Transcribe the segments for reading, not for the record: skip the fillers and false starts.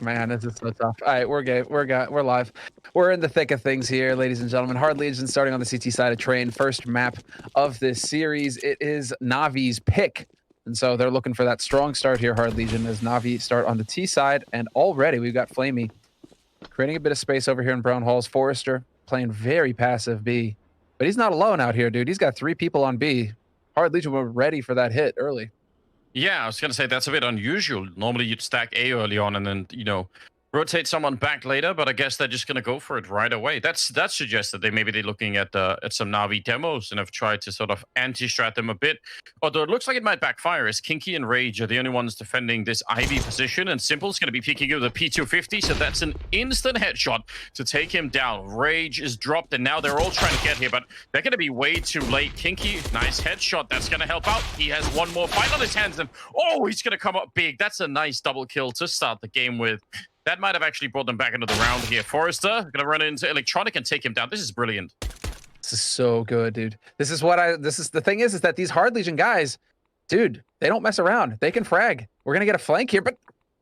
Man, this is so tough. All right, we're good. We're live. We're in the thick of things here, ladies and gentlemen. Hard Legion starting on the CT side of train. First map of this series. It is NaVi's pick. And so they're looking for that strong start here, Hard Legion, as NaVi start on the T side. And already we've got Flamey creating a bit of space over here in Brown Halls. Forrester playing very passive B. But he's not alone out here, dude. He's got 3 people on B. Hard Legion were ready for that hit early. Yeah, I was going to say that's a bit unusual. Normally you'd stack A early on and then, rotate someone back later, but I guess they're just going to go for it right away. That suggests that maybe they're looking at some NaVi demos and have tried to sort of anti-strat them a bit. Although it looks like it might backfire, as Kinky and Rage are the only ones defending this Ivy position, and Simple's going to be peeking over the P250, so that's an instant headshot to take him down. Rage is dropped, and now they're all trying to get here, but they're going to be way too late. Kinky, nice headshot. That's going to help out. He has one more fight on his hands, and he's going to come up big. That's a nice double kill to start the game with. That might have actually brought them back into the round here. Forrester going to run into Electronic and take him down. This is brilliant. This is so good, dude. This is the thing is that these Hard Legion guys, dude, they don't mess around. They can frag. We're going to get a flank here, but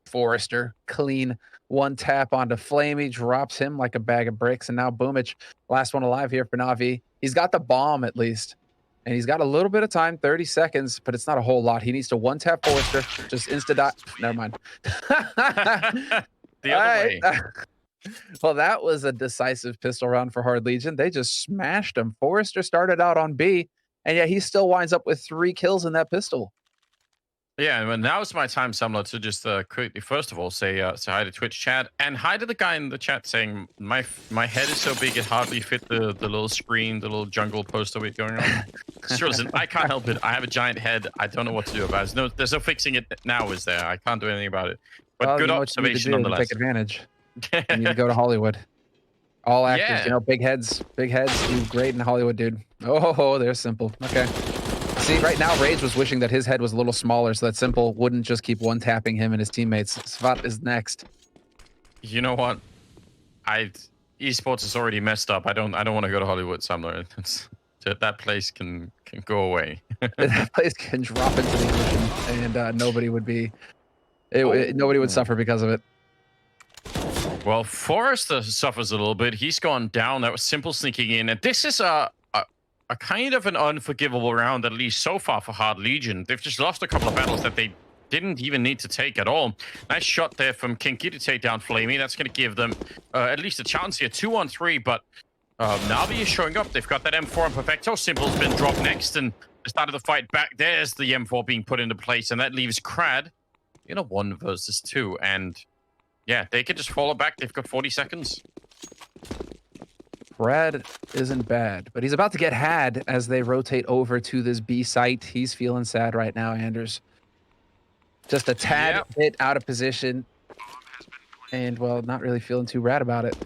Forrester, clean one tap onto Flamey, drops him like a bag of bricks. And now Boomich, last one alive here for NaVi. He's got the bomb at least. And he's got a little bit of time, 30 seconds, but it's not a whole lot. He needs to one tap Forrester, just insta-dot. Never mind. The other way. Well, that was a decisive pistol round for Hard Legion. They just smashed him. Forrester started out on B, and yet he still winds up with 3 kills in that pistol. Yeah, and now's my time, Samler, to just quickly, first of all, say hi to Twitch chat, and hi to the guy in the chat saying, my head is so big it hardly fit the little screen, the little jungle poster we're going on. Sure, listen, I can't help it. I have a giant head. I don't know what to do about it. There's no fixing it now, is there? I can't do anything about it. But well, good observation nonetheless. Take advantage. You need to go to Hollywood. All actors, big heads do great in Hollywood, dude. Oh, they're Simple. Okay. See, right now, Rage was wishing that his head was a little smaller so that Simple wouldn't just keep one-tapping him and his teammates. Svat is next. You know what? Esports is already messed up. I don't want to go to Hollywood somewhere. That place can go away. That place can drop into the ocean, and nobody would be... nobody would suffer because of it. Well, Forrester suffers a little bit. He's gone down. That was Simple sneaking in. And this is a kind of an unforgivable round, at least so far, for Hard Legion. They've just lost a couple of battles that they didn't even need to take at all. Nice shot there from Kinky to take down Flamey. That's going to give them at least a chance here. 2-on-3, but NaVi is showing up. They've got that M4 on Perfecto. Simple's been dropped next, and the start of the fight back. There's the M4 being put into place, and that leaves Crad in a 1 versus 2, and yeah, they could just follow back. They've got 40 seconds. Brad isn't bad, but he's about to get had as they rotate over to this B site. He's feeling sad right now, Anders. Just a tad bit out of position, and well, not really feeling too rad about it.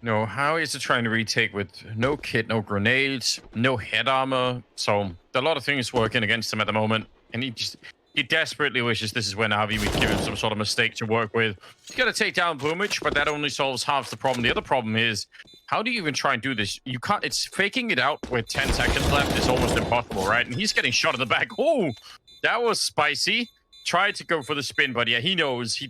No, Howie is trying to retake with no kit, no grenades, no head armor, so a lot of things working against him at the moment. And he desperately wishes this is when NaVi would give him some sort of mistake to work with. He's got to take down Boomich, but that only solves half the problem. The other problem is, how do you even try and do this? You can't. It's faking it out with 10 seconds left is almost impossible, right? And he's getting shot in the back. Oh, that was spicy. Tried to go for the spin, but yeah, he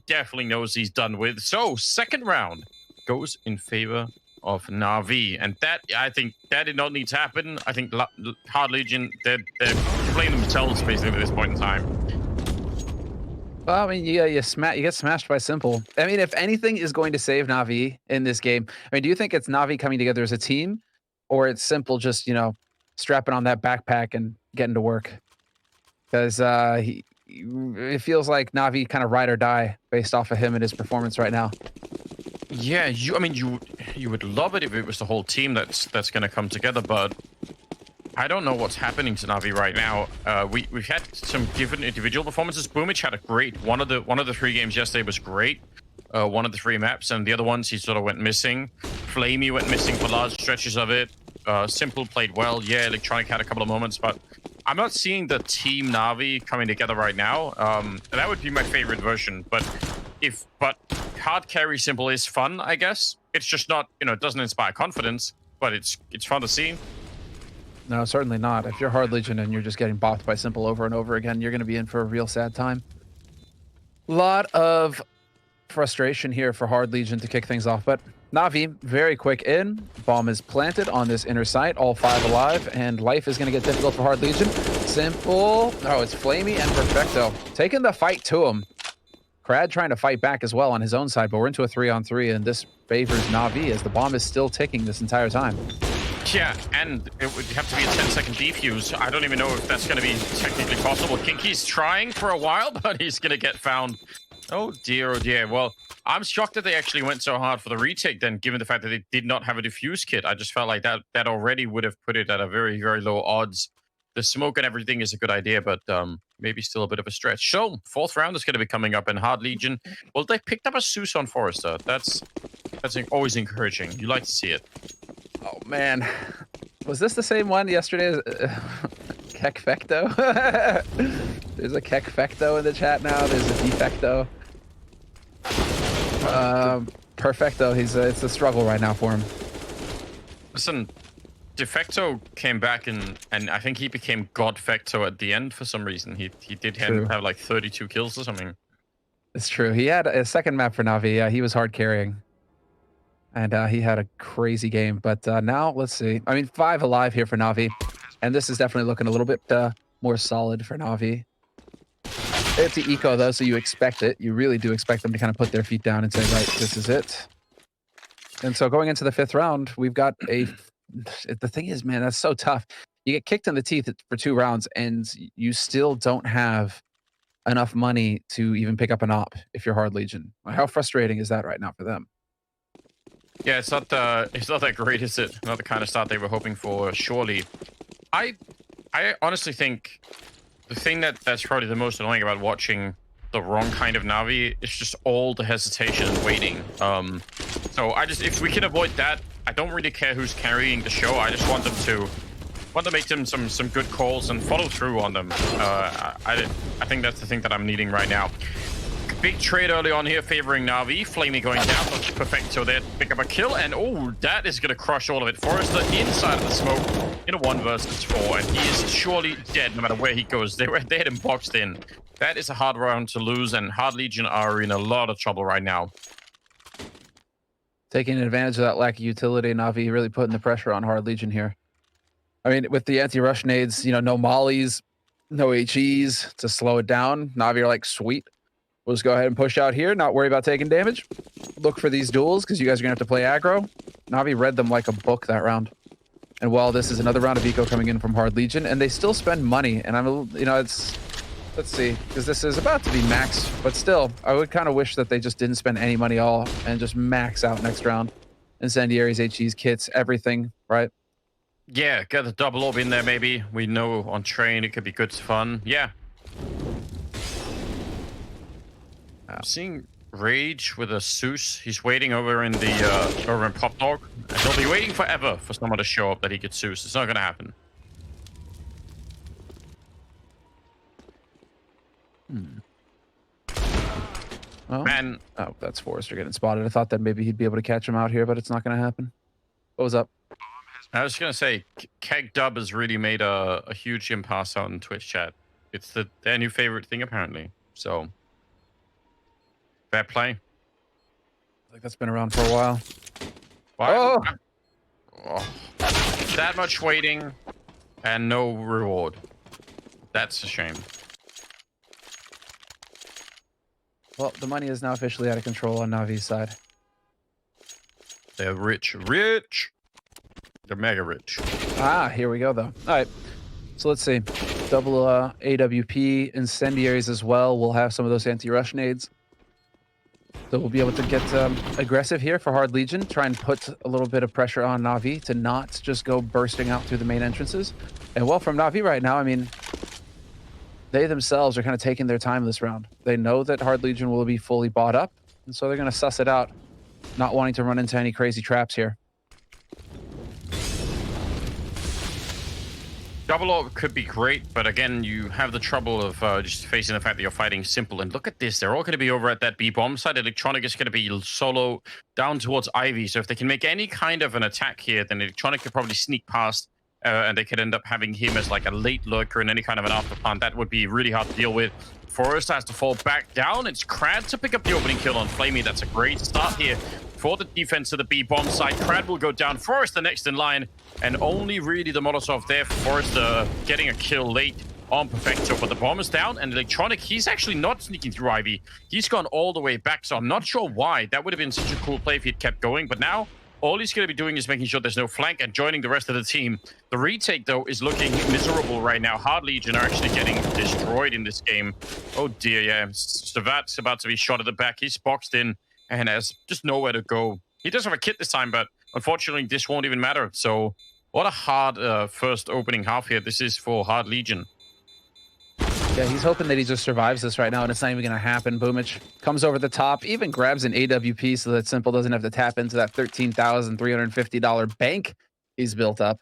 definitely knows he's done with. So, second round goes in favor of NaVi, and that, I think, that did not need to happen. I think Hard Legion, they're playing themselves basically at this point in time. Well, I mean, you get smashed by Simple. I mean, if anything is going to save NaVi in this game, I mean, do you think it's NaVi coming together as a team, or it's Simple just, strapping on that backpack and getting to work? Because it feels like NaVi kind of ride or die based off of him and his performance right now. Yeah, I mean, you would love it if it was the whole team that's going to come together, but I don't know what's happening to NaVi right now. We've had some different individual performances. Boomich had a great one of the 3 games yesterday was great. One of the 3 maps, and the other ones he sort of went missing. Flamey went missing for large stretches of it. Simple played well. Yeah, Electronic had a couple of moments, but I'm not seeing the team NaVi coming together right now. That would be my favorite version, but hard carry Simple is fun, I guess. It's just not, it doesn't inspire confidence, but it's fun to see. No, certainly not. If you're Hard Legion and you're just getting bopped by Simple over and over again, you're going to be in for a real sad time. Lot of frustration here for Hard Legion to kick things off, but NaVi, very quick in. Bomb is planted on this inner site, all 5 alive, and life is going to get difficult for Hard Legion. Simple. Oh, it's Flamey and Perfecto. Taking the fight to him. Crad trying to fight back as well on his own side, but we're into a 3-on-3, and this favors NaVi as the bomb is still ticking this entire time. Yeah, and it would have to be a 10-second defuse. I don't even know if that's going to be technically possible. Kinky's trying for a while, but he's going to get found. Oh dear, oh dear. Well, I'm shocked that they actually went so hard for the retake then, given the fact that they did not have a diffuse kit. I just felt like that already would have put it at a very, very low odds. The smoke and everything is a good idea, but maybe still a bit of a stretch. So, 4th round is going to be coming up in Hard Legion. Well, they picked up a Zeus on Forrester. That's always encouraging. You like to see it. Oh, man. Was this the same one yesterday? Kekfecto? There's a Kekfecto in the chat now. There's a Defecto. Perfecto. It's a struggle right now for him. Listen, Defecto came back and I think he became Godfecto at the end for some reason. He did have like 32 kills or something. It's true. He had a second map for NaVi. Yeah, he was hard carrying. And he had a crazy game. But now, let's see. I mean, 5 alive here for NaVi. And this is definitely looking a little bit more solid for NaVi. It's the eco, though, so you expect it. You really do expect them to kind of put their feet down and say, right, this is it. And so going into the 5th round, we've got a... The thing is, man, that's so tough. You get kicked in the teeth for 2 rounds, and you still don't have enough money to even pick up an op if you're Hard Legion. How frustrating is that right now for them? Yeah, it's not that great, is it? Not the kind of start they were hoping for, surely. I honestly think the thing that's probably the most annoying about watching the wrong kind of NaVi is just all the hesitation and waiting. So if we can avoid that, I don't really care who's carrying the show. I just want them to make them some good calls and follow through on them. I think that's the thing that I'm needing right now. Big trade early on here favoring NaVi. Flamey going down. Looks Perfecto there to pick up a kill. And oh, that is going to crush all of it. Forrester inside of the smoke in a 1 versus 4. And he is surely dead no matter where he goes. They had him boxed in. That is a hard round to lose. And Hard Legion are in a lot of trouble right now. Taking advantage of that lack of utility, NaVi really putting the pressure on Hard Legion here. I mean, with the anti-rush nades, you know, no mollies, no HEs to slow it down. NaVi are like, sweet. We'll just go ahead and push out here, not worry about taking damage. Look for these duels, because you guys are going to have to play aggro. NaVi read them like a book that round. And while this is another round of eco coming in from Hard Legion, and they still spend money, and it's... Let's see, because this is about to be max, but still, I would kind of wish that they just didn't spend any money at all and just max out next round. Incendiaries, HEs, kits, everything, right? Yeah, get the double orb in there maybe. We know on train it could be good fun. Yeah. I'm seeing Rage with a Zeus. He's waiting over in Pop Dog. And he'll be waiting forever for someone to show up that he could Zeus. It's not gonna happen. Well, man. Oh, that's Forrester getting spotted. I thought that maybe he'd be able to catch him out here, but it's not going to happen. What was up? I was going to say, Keg Dub has really made a huge impasse out in Twitch chat. It's their new favorite thing, apparently. So, fair play. Like that's been around for a while. Why? Oh. That much waiting and no reward. That's a shame. Well, the money is now officially out of control on NaVi's side. They're rich. Rich! They're mega rich. Ah, here we go, though. All right. So let's see. Double AWP, incendiaries as well. We'll have some of those anti-rush nades. So we'll be able to get aggressive here for Hard Legion. Try and put a little bit of pressure on NaVi to not just go bursting out through the main entrances. And well, from NaVi right now, I mean... They themselves are kind of taking their time this round. They know that Hard Legion will be fully bought up, and so they're going to suss it out, not wanting to run into any crazy traps here. Double orb could be great, but again, you have the trouble of just facing the fact that you're fighting simple. And look at this. They're all going to be over at that B-bomb side. Electronic is going to be solo down towards Ivy. So if they can make any kind of an attack here, then Electronic could probably sneak past and they could end up having him as like a late lurker in any kind of an after plant. That would be really hard to deal with. Forrester has to fall back down. It's Crad to pick up the opening kill on Flamey. That's a great start here for the defense of the B bomb side. Crad will go down. Forrester next in line, and only really the Molotov there for Forrester getting a kill late on Perfecto. But the bomb is down, and Electronic, he's actually not sneaking through Ivy. He's gone all the way back, so I'm not sure why. That would have been such a cool play if he'd kept going, but now all he's going to be doing is making sure there's no flank and joining the rest of the team. The retake, though, is looking miserable right now. Hard Legion are actually getting destroyed in this game. Oh, dear, yeah. Savat's about to be shot at the back. He's boxed in and has just nowhere to go. He does have a kit this time, but unfortunately, this won't even matter. So what a hard first opening half here this is for Hard Legion. Yeah, he's hoping that he just survives this right now, and it's not even going to happen. Boomich comes over the top, even grabs an AWP so that Simple doesn't have to tap into that $13,350 bank he's built up.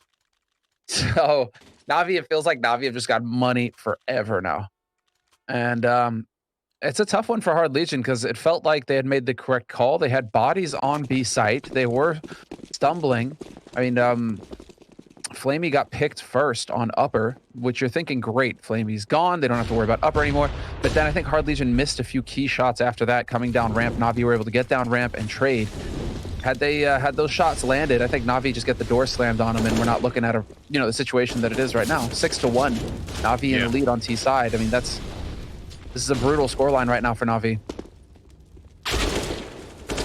So NaVi, it feels like NaVi have just got money forever now. And it's a tough one for Hard Legion because it felt like they had made the correct call. They had bodies on B site. They were stumbling. I mean, Flamey got picked first on upper, which you're thinking, great, Flamey's gone. They don't have to worry about upper anymore. But then I think Hard Legion missed a few key shots after that coming down ramp. NaVi were able to get down ramp and trade. Had they had those shots landed, I think NaVi just get the door slammed on them, and we're not looking at the situation that it is right now. 6-1, NaVi in the lead on T side. I mean, this is a brutal scoreline right now for NaVi.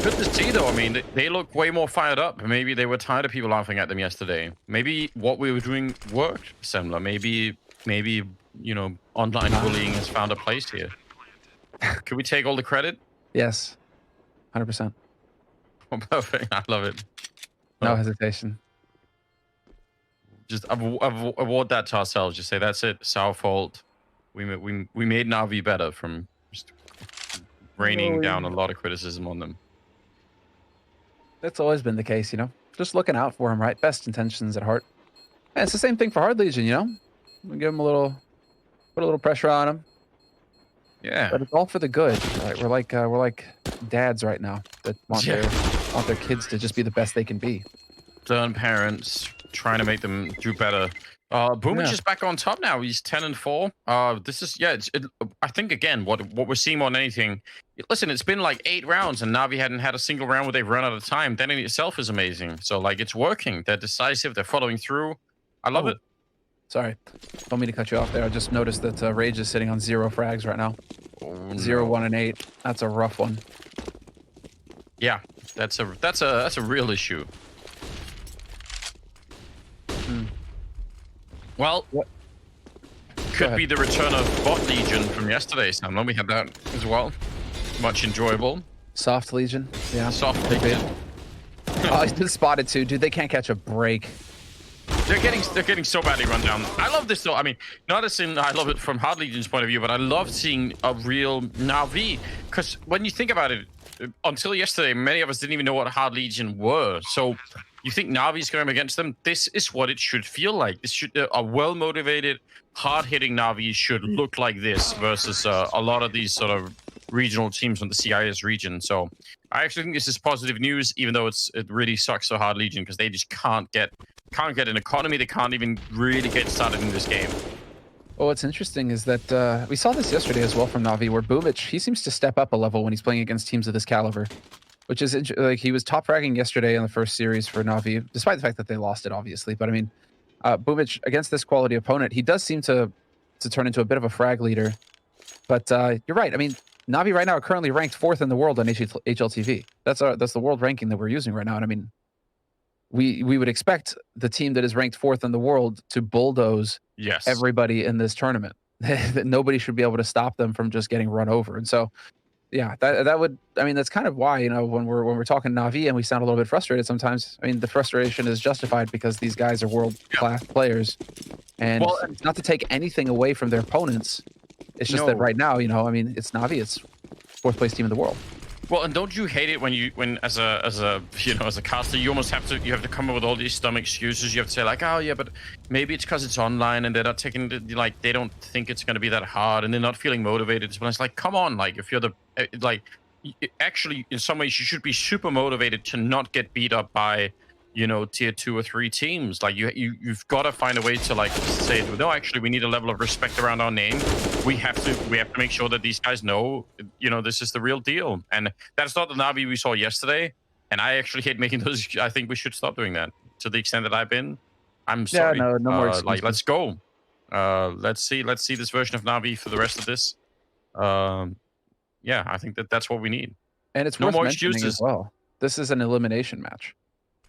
Good to see, though. I mean, they look way more fired up. Maybe they were tired of people laughing at them yesterday. Maybe what we were doing worked, Semler. Maybe online bullying has found a place here. Can we take all the credit? Yes, 100%. Oh, perfect. I love it. No hesitation. Just award that to ourselves. Just say, that's it. It's our fault. We made NaVi better from just raining down a lot of criticism on them. That's always been the case, just looking out for him, right? Best intentions at heart. And it's the same thing for Hard Legion, we give him put a little pressure on him. Yeah. But it's all for the good. Right? We're like dads right now that want their kids to just be the best they can be. Stern parents trying to make them do better. Boomich is back on top now. He's 10-4. This is I think again what we're seeing more than anything. Listen, it's been like 8 rounds, and NaVi hadn't had a single round where they've run out of time. That in itself is amazing. So like it's working. They're decisive. They're following through. I love it. Sorry, don't mean to cut you off there. I just noticed that Rage is sitting on 0 frags right now. Oh, 0, 1, and 8. That's a rough one. Yeah, that's a real issue. Well, could be the return of Bot Legion from yesterday, Sam. We had that as well. Much enjoyable. Soft Legion, yeah. Soft Legion. Oh, he's been spotted too, dude. They can't catch a break. They're getting so badly run down. I love this though. I mean, not as in I love it from Hard Legion's point of view, but I love seeing a real NaVi. Because when you think about it, until yesterday, many of us didn't even know what Hard Legion were. So you think NaVi's going against them? This is what it should feel like. This should a well-motivated, hard-hitting NaVi should look like this versus a lot of these sort of regional teams from the CIS region. So I actually think this is positive news, even though it really sucks for Hard Legion because they just can't get an economy. They can't even really get started in this game. Well, what's interesting is that we saw this yesterday as well from NaVi, where Boomich, he seems to step up a level when he's playing against teams of this caliber, which is like he was top fragging yesterday in the first series for NaVi, despite the fact that they lost it, obviously. But I mean, Boomich against this quality opponent, he does seem to turn into a bit of a frag leader. But you're right. I mean, NaVi right now are currently ranked 4th in the world on HLTV. That's the world ranking that we're using right now. And I mean, we would expect the team that is ranked 4th in the world to bulldoze everybody in this tournament. That nobody should be able to stop them from just getting run over. And so, yeah, that would, I mean, that's kind of why, when we're talking NaVi and we sound a little bit frustrated sometimes. I mean, the frustration is justified because these guys are world-class players. And not to take anything away from their opponents. It's just that right now, I mean, it's NaVi, it's 4th place team in the world. Well, and don't you hate it when as a caster, you have to come up with all these dumb excuses. You have to say like, oh yeah, but maybe it's because it's online and they're not taking they don't think it's going to be that hard and they're not feeling motivated. But it's like, come on, like if you're actually in some ways you should be super motivated to not get beat up by you know, tier 2 or 3 teams. Like you've got to find a way to like say, no, actually, we need a level of respect around our name. We have to make sure that these guys know, you know, this is the real deal. And that's not the Navi we saw yesterday. And I actually hate making those. I think we should stop doing that to the extent that I've been. I'm sorry. Yeah, no more excuses. Like, let's go. Let's see this version of Navi for the rest of this. Yeah, I think that's what we need. And it's no worth more mentioning excuses as well. This is an elimination match.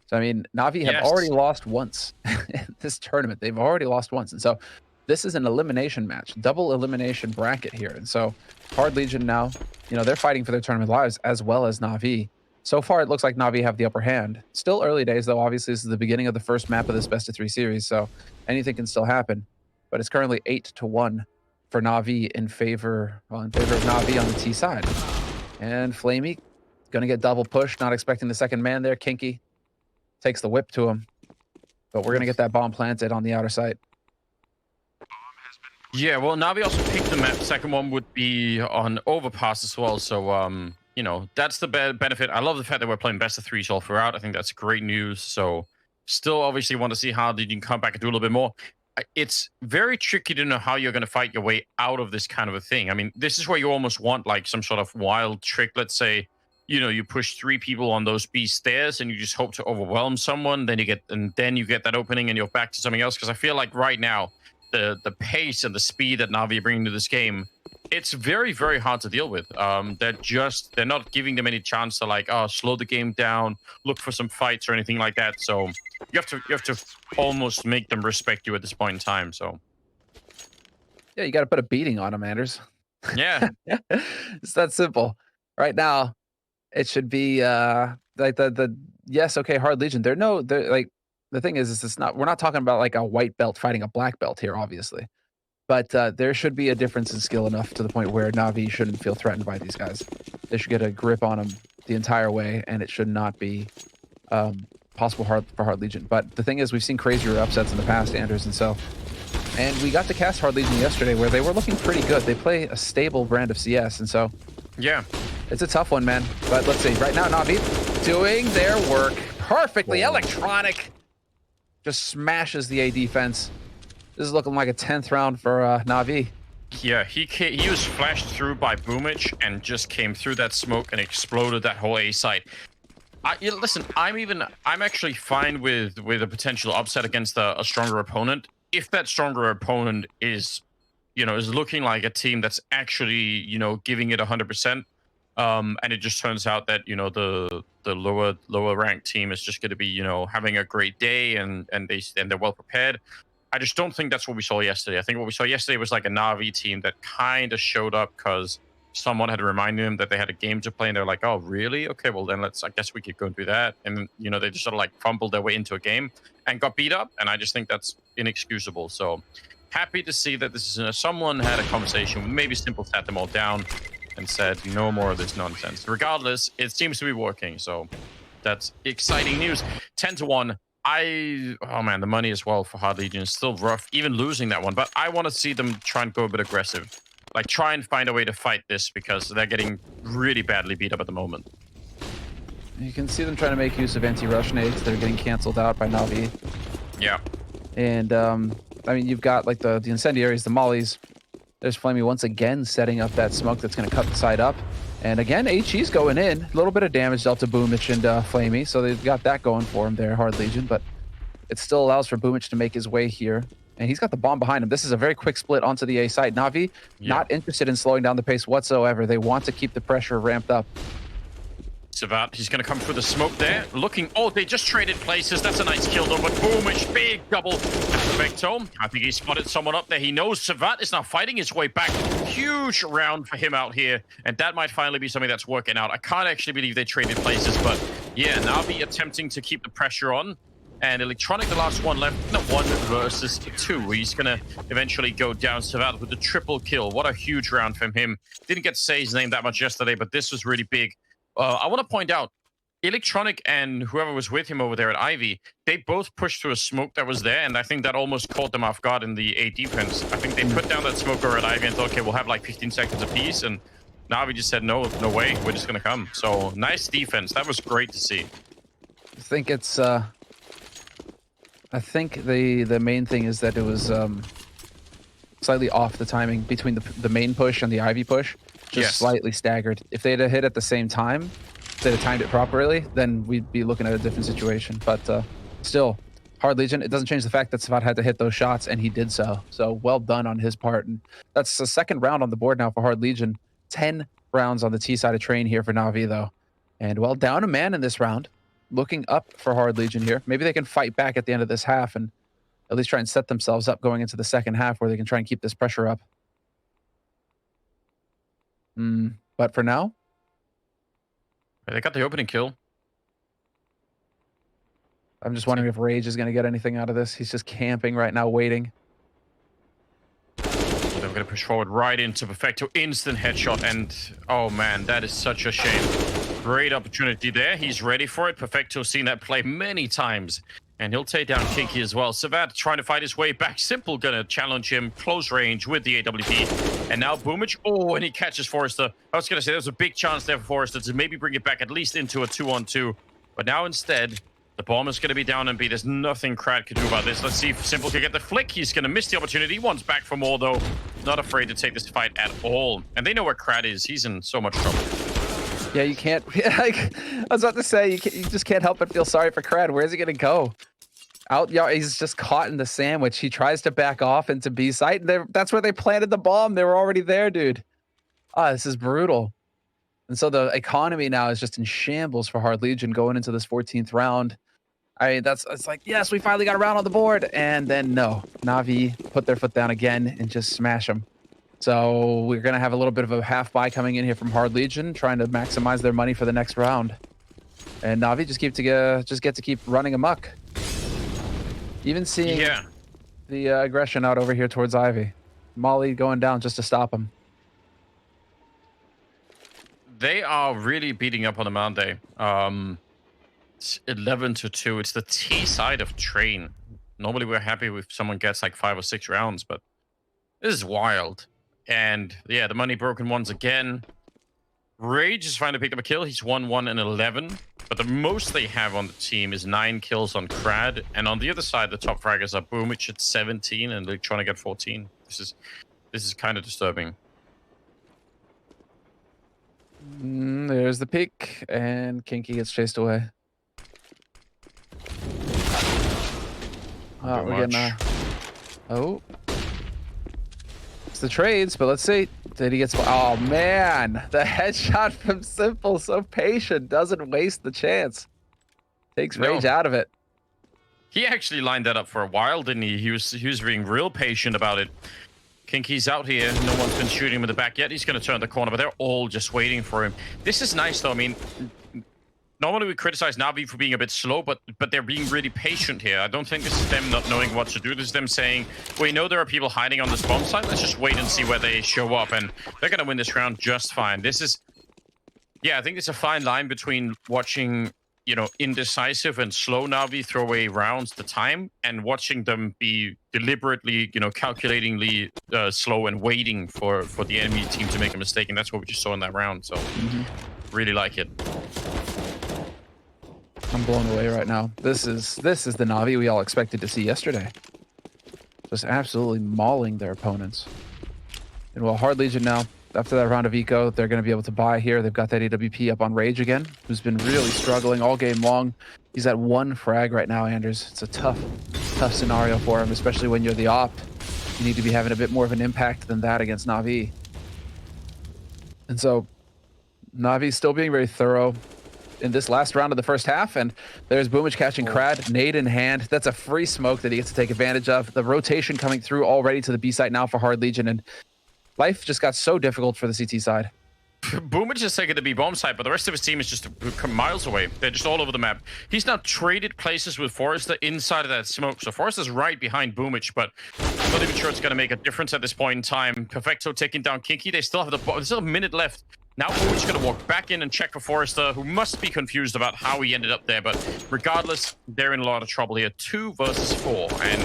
So, I mean, Navi have Yes. already lost once in this tournament. They've already lost once. And so this is an elimination match, double elimination bracket here. And so Hard Legion now, you know, they're fighting for their tournament lives as well as Navi. So far, it looks like Navi have the upper hand. Still early days, though. Obviously, this is the beginning of the first map of this best-of-3 series, so anything can still happen. But it's currently 8-1 for Navi in favor of Navi on the T side. And Flamey going to get double pushed, not expecting the second man there. Kinky takes the whip to him. But we're going to get that bomb planted on the outer site. Yeah, well, Navi also picked the map. Second one would be on Overpass as well. So, you know, that's the benefit. I love the fact that we're playing best of 3s all throughout. I think that's great news. So, still obviously want to see how you can come back and do a little bit more. It's very tricky to know how you're going to fight your way out of this kind of a thing. I mean, this is where you almost want like some sort of wild trick. Let's say, you know, you push 3 people on those B stairs and you just hope to overwhelm someone. Then you get that opening and you're back to something else. Because I feel like right now, the pace and the speed that Navi are bringing to this game, it's very, very hard to deal with. They're not giving them any chance to like, slow the game down, look for some fights or anything like that. So you have to almost make them respect you at this point in time. So yeah, you got to put a beating on them, Anders. Yeah, it's that simple. Right now, it should be like the yes, okay, Hard Legion. They're like the thing is it's not. We're not talking about like a white belt fighting a black belt here, obviously. But there should be a difference in skill enough to the point where Navi shouldn't feel threatened by these guys. They should get a grip on them the entire way, and it should not be possible for Hard Legion. But the thing is, we've seen crazier upsets in the past, Anders, and we got to cast Hard Legion yesterday where they were looking pretty good. They play a stable brand of CS, and so yeah, it's a tough one, man. But let's see. Right now, Navi doing their work perfectly. Whoa. Electronic just smashes the A defense. This is looking like a 10th round for Navi. Yeah, he was flashed through by Boomich and just came through that smoke and exploded that whole A site. Listen, I'm actually fine with a potential upset against a stronger opponent if that stronger opponent is looking like a team that's actually giving it 100%. And it just turns out that the lower ranked team is just going to be having a great day and they're well prepared. I just don't think that's what we saw yesterday. I think what we saw yesterday was like a Navi team that kind of showed up because someone had reminded them that they had a game to play, and they're like, "Oh, really? Okay, well then I guess we could go and do that." And they just sort of like fumbled their way into a game and got beat up. And I just think that's inexcusable. So happy to see that this is someone had a conversation, maybe Simple sat them all down and said, "No more of this nonsense." Regardless, it seems to be working. So that's exciting news. 10-1. Oh man, the money as well for Hard Legion is still rough, even losing that one. But I want to see them try and go a bit aggressive. Like, try and find a way to fight this because they're getting really badly beat up at the moment. You can see them trying to make use of anti-rush nades that are getting canceled out by Navi. Yeah. And, I mean, you've got, like, the incendiaries, the mollies. There's Flamey once again setting up that smoke that's going to cut the side up. And again, HE's going in. A little bit of damage dealt to Boomich and Flamey, so they've got that going for him there, Hard Legion. But it still allows for Boomich to make his way here. And he's got the bomb behind him. This is a very quick split onto the A site. Navi, not interested in slowing down the pace whatsoever. They want to keep the pressure ramped up. Savat, he's going to come through the smoke there. They just traded places. That's a nice kill though, but Boomich, big double. Perfecto. I think he spotted someone up there. He knows Savat is now fighting his way back. Huge round for him out here, and that might finally be something that's working out. I can't actually believe they traded places, but yeah, Navi attempting to keep the pressure on. And Electronic, the last one left, 1 versus 2. He's going to eventually go down Savat with the triple kill. What a huge round from him. Didn't get to say his name that much yesterday, but this was really big. I want to point out, Electronic and whoever was with him over there at Ivy, they both pushed through a smoke that was there, and I think that almost caught them off guard in the A defense. I think they put down that smoke over at Ivy and thought, okay, we'll have like 15 seconds apiece, and Navi just said, no way, we're just going to come. So, nice defense. That was great to see. I think it's I think the main thing is that it was slightly off the timing between the main push and the Ivy push, just Yes. slightly staggered. If they'd have hit at the same time, if they'd have timed it properly, then we'd be looking at a different situation. But still, Hard Legion, it doesn't change the fact that Savad had to hit those shots, and he did so. So well done on his part. And that's the second round on the board now for Hard Legion. 10 rounds on the T side of train here for NaVi, though. And well, down a man in this round. Looking up for Hard Legion here. Maybe they can fight back at the end of this half and at least try and set themselves up going into the second half where they can try and keep this pressure up. But for now, They got the opening kill. I'm just wondering if Rage is going to get anything out of this. He's just camping right now, waiting. They're going to push forward right into Perfecto. Instant headshot. And, oh man, that is such a shame. Great opportunity there. He's ready for it. Perfecto's seen that play many times. And he'll take down Kinky as well. Savad trying to fight his way back. Simple gonna challenge him. Close range with the AWP. And now Boomich. Oh, and he catches Forrester. I was gonna say there's a big chance there for Forrester to maybe bring it back at least into a 2-on-2. But now instead, the bomb is gonna be down and B. There's nothing Krad can do about this. Let's see if Simple can get the flick. He's gonna miss the opportunity. One's back for more though. Not afraid to take this fight at all. And they know where Krad is. He's in so much trouble. Yeah, you can't. Like, I was about to say, you just can't help but feel sorry for Krad. Where's he gonna go? Out, yeah, he's just caught in the sandwich. He tries to back off into B site. That's where they planted the bomb. They were already there, dude. Ah, this is brutal. And so the economy now is just in shambles for Hard Legion going into this 14th round. It's like, yes, we finally got a round on the board. And then no, NaVi put their foot down again and just smash them. So we're going to have a little bit of a half buy coming in here from Hard Legion, trying to maximize their money for the next round. And NaVi just get to keep running amok. Even seeing the aggression out over here towards Ivy. Molly going down just to stop him. They are really beating up on the Monday. It's 11-2. It's the T side of train. Normally we're happy if someone gets like 5 or 6 rounds, but this is wild. And yeah, the money broken once again. Rage is trying to pick up a kill. He's 1-1-11. But the most they have on the team is 9 kills on Krad. And on the other side, the top fraggers are Boomich at 17 and they're trying to get 14. This is kind of disturbing. There's the peek, and Kinky gets chased away. Oh, we're getting oh. It's the trades, but let's see. Did he get... Oh, man. The headshot from Simple. So patient. Doesn't waste the chance. Takes Rage out of it. He actually lined that up for a while, didn't he? He was being real patient about it. Kinky's out here. No one's been shooting him in the back yet. He's going to turn the corner, but they're all just waiting for him. This is nice, though. I mean, normally we criticize NaVi for being a bit slow, but they're being really patient here. I don't think this is them not knowing what to do. This is them saying, we know there are people hiding on this bomb site. Let's just wait and see where they show up, and they're going to win this round just fine. This is... Yeah, I think it's a fine line between watching, you know, indecisive and slow NaVi throw away rounds the time and watching them be deliberately, you know, calculatingly slow and waiting for the enemy team to make a mistake. And that's what we just saw in that round. So really like it. I'm blown away right now. This is the NaVi we all expected to see yesterday. Just absolutely mauling their opponents. And while Hard Legion now, after that round of eco, they're going to be able to buy here. They've got that AWP up on Rage again, who's been really struggling all game long. He's at 1 frag right now, Anders. It's a tough scenario for him, especially when you're the op. You need to be having a bit more of an impact than that against NaVi. And so NaVi's still being very thorough in this last round of the first half, and there's Boomich catching Krad, nade in hand. That's a free smoke that he gets to take advantage of. The rotation coming through already to the B site now for Hard Legion, and life just got so difficult for the CT side. Boomich is taking the B bomb site, but the rest of his team is just miles away. They're just all over the map. He's now traded places with Forrester inside of that smoke. So Forrester's right behind Boomich, but I'm not even sure it's going to make a difference at this point in time. Perfecto taking down Kinky. They still have there's still a minute left. Now Boomich going to walk back in and check for Forrester, who must be confused about how he ended up there. But regardless, they're in a lot of trouble here. 2 versus 4, and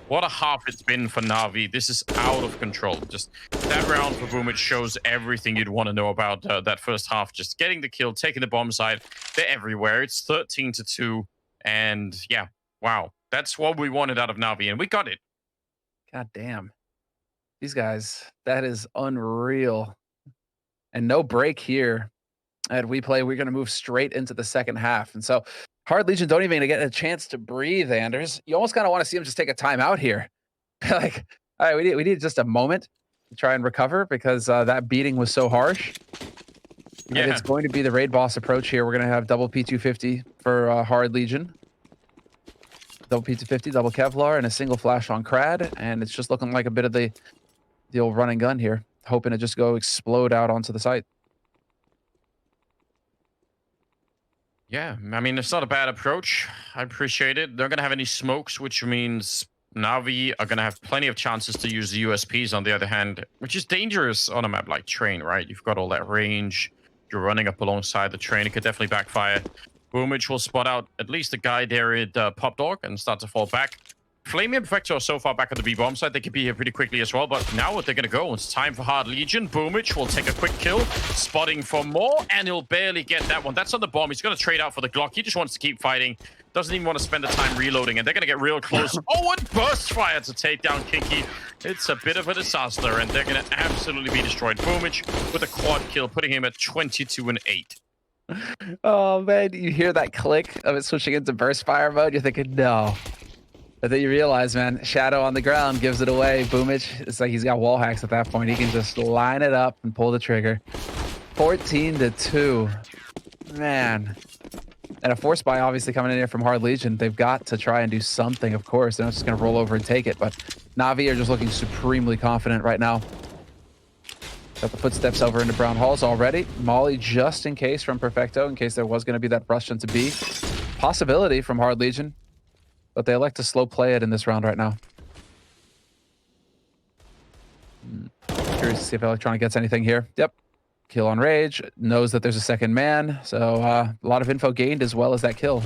what a half it's been for NaVi. This is out of control. Just that round for Boomich shows everything you'd want to know about that first half. Just getting the kill, taking the bomb side. They're everywhere. It's 13-2. And yeah, wow. That's what we wanted out of NaVi, and we got it. God damn. These guys, that is unreal. And no break here at WePlay. We're going to move straight into the second half. And so Hard Legion don't even get a chance to breathe, Anders. You almost kind of want to see them just take a timeout here. Like, all right, we need just a moment to try and recover because that beating was so harsh. Yeah. And it's going to be the raid boss approach here. We're going to have double P250 for Hard Legion. Double P250, double Kevlar, and a single flash on Crad. And it's just looking like a bit of the old run and gun here. Hoping to just go explode out onto the site. Yeah, I mean, it's not a bad approach. I appreciate it. They're going to have any smokes, which means NaVi are going to have plenty of chances to use the USPs on the other hand, which is dangerous on a map like Train, right? You've got all that range. You're running up alongside the train. It could definitely backfire. Boomage will spot out at least a guy there at Pop Dog and start to fall back. Flame and Perfecto are so far back at the B bomb side, they could be here pretty quickly as well. But now what they're going to go, it's time for Hard Legion. Boomage will take a quick kill, spotting for more, and he'll barely get that one. That's on the bomb. He's going to trade out for the Glock. He just wants to keep fighting. Doesn't even want to spend the time reloading, and they're going to get real close. Oh, and burst fire to take down Kinky. It's a bit of a disaster, and they're going to absolutely be destroyed. Boomage with a quad kill, putting him at 22-8. Oh, man, you hear that click of it switching into burst fire mode? You're thinking, no. But then you realize, man, Shadow on the ground gives it away. Boomage, it's like he's got wall hacks at that point. He can just line it up and pull the trigger. 14-2. Man. And a force buy obviously coming in here from Hard Legion. They've got to try and do something, of course. They're not just going to roll over and take it. But NaVi are just looking supremely confident right now. Got the footsteps over into Brown Halls already. Molly just in case from Perfecto, in case there was going to be that rush into B. Possibility from Hard Legion. But they elect to slow play it in this round right now. Curious to see if Electronic gets anything here. Yep. Kill on Rage. Knows that there's a second man. So a lot of info gained as well as that kill.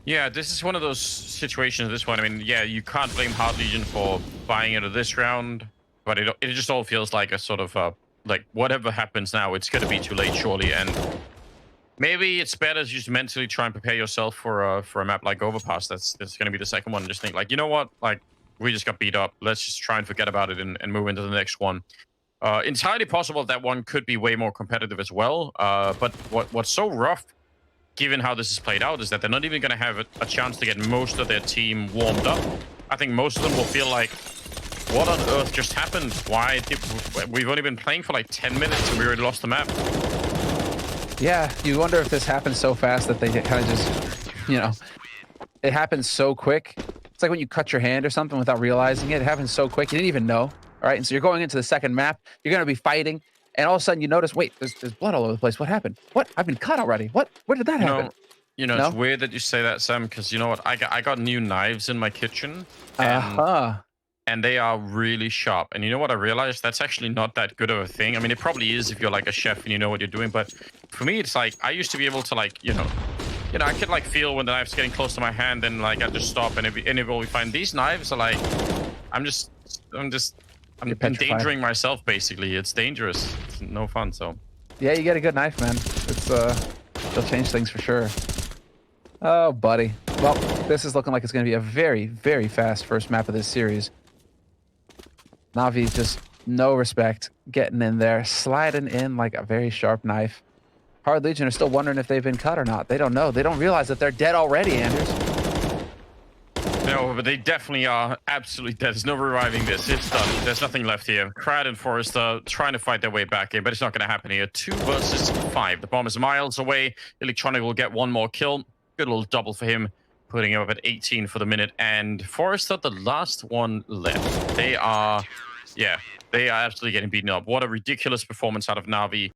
Yeah, this is one of those situations at this point. I mean, yeah, you can't blame Hard Legion for buying into this round. But it just all feels like a sort of, like, whatever happens now, it's going to be too late, surely. And maybe it's better to just mentally try and prepare yourself for a map like Overpass. That's going to be the second one. Just think like, you know what? Like, we just got beat up. Let's just try and forget about it and move into the next one. Entirely possible that one could be way more competitive as well. But what's so rough, given how this is played out, is that they're not even going to have a chance to get most of their team warmed up. I think most of them will feel like, what on earth just happened? Why we've only been playing for like 10 minutes and we already lost the map. Yeah, you wonder if this happens so fast that they kind of just, you know, it happens so quick. It's like when you cut your hand or something without realizing it. It happens so quick. You didn't even know. All right. And so you're going into the second map. You're going to be fighting. And all of a sudden you notice, wait, there's blood all over the place. What happened? What? I've been cut already. What? Where did that happen? You know, it's weird that you say that, Sam, because you know what? I got new knives in my kitchen. And they are really sharp. And you know what I realized? That's actually not that good of a thing. I mean, it probably is if you're like a chef and you know what you're doing. But for me, it's like I used to be able to like, you know, I could like feel when the knife's getting close to my hand and like I just stop. And if we find these knives are like, I'm endangering myself basically. It's dangerous. It's no fun. So yeah, you get a good knife, man. It's it'll change things for sure. Oh, buddy. Well, this is looking like it's going to be a very, very fast first map of this series. NaVi just no respect, getting in there, sliding in like a very sharp knife. Hard Legion are still wondering if they've been cut or not. They don't know. They don't realize that they're dead already, Anders. No, but they definitely are absolutely dead. There's no reviving this. It's done. There's nothing left here. Crad and Forrest are trying to fight their way back in, but it's not going to happen here. 2 versus 5. The bomb is miles away. Electronic will get one more kill. Good little double for him, putting him up at 18 for the minute. And Forrest are the last one left. They are absolutely getting beaten up. What a ridiculous performance out of NaVi.